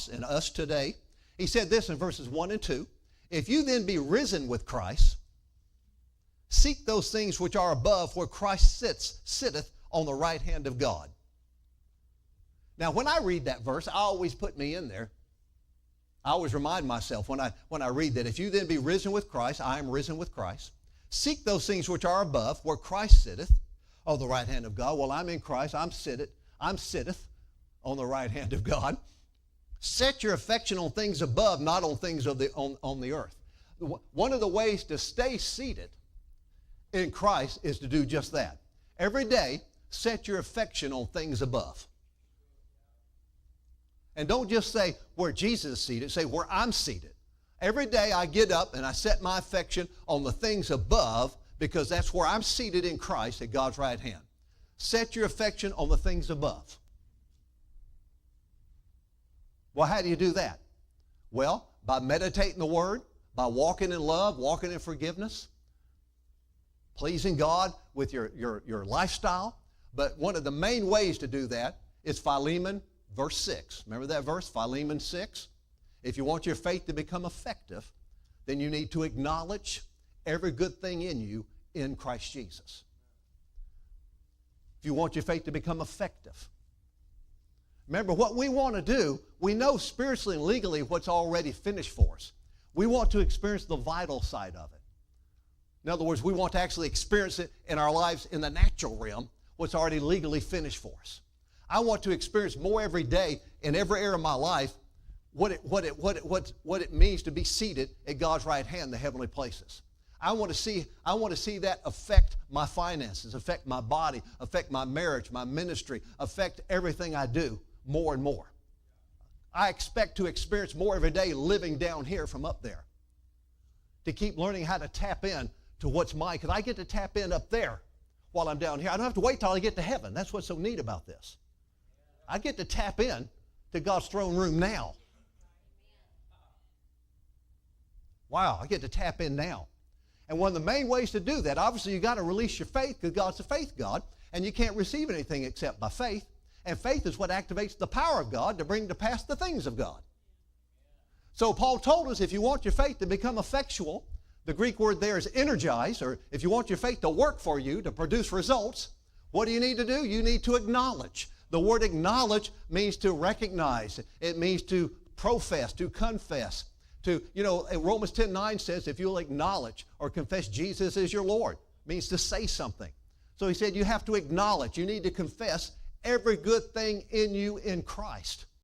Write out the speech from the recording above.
and us today. He said this in verses 1 and 2. If you then be risen with Christ, seek those things which are above, where Christ sitteth on the right hand of God. Now, when I read that verse, I always put me in there. I always remind myself when I read that, if you then be risen with Christ, I am risen with Christ. Seek those things which are above, where Christ sitteth on the right hand of God. Well, I'm in Christ. I'm sitteth on the right hand of God. Set your affection on things above, not on things on the earth. One of the ways to stay seated in Christ is to do just that. Every day, set your affection on things above. And don't just say where Jesus is seated, say where I'm seated. Every day I get up and I set my affection on the things above, because that's where I'm seated in Christ at God's right hand. Set your affection on the things above. Well, how do you do that? Well, by meditating the Word, by walking in love, walking in forgiveness, pleasing God with your lifestyle. But one of the main ways to do that is Philemon verse 6. Remember that verse, Philemon 6? If you want your faith to become effective, then you need to acknowledge every good thing in you in Christ Jesus. If you want your faith to become effective. Remember, what we want to do, we know spiritually and legally what's already finished for us. We want to experience the vital side of it. In other words, we want to actually experience it in our lives in the natural realm, what's already legally finished for us. I want to experience more every day in every area of my life what it means to be seated at God's right hand, the heavenly places. I want to see that affect my finances, affect my body, affect my marriage, my ministry, affect everything I do more and more. I expect to experience more every day living down here from up there. To keep learning how to tap in to what's mine, because I get to tap in up there while I'm down here. I don't have to wait till I get to heaven. That's what's so neat about this. I get to tap in to God's throne room now. Wow, I get to tap in now. And one of the main ways to do that, obviously you got to release your faith, because God's a faith God, and you can't receive anything except by faith. And faith is what activates the power of God to bring to pass the things of God. So Paul told us, if you want your faith to become effectual, the Greek word there is energize, or if you want your faith to work for you, to produce results, what do you need to do? You need to acknowledge. The word acknowledge means to recognize. It means to profess, to confess. Romans 10:9 says, if you'll acknowledge or confess Jesus as your Lord, it means to say something. So he said you have to acknowledge. You need to confess every good thing in you in Christ.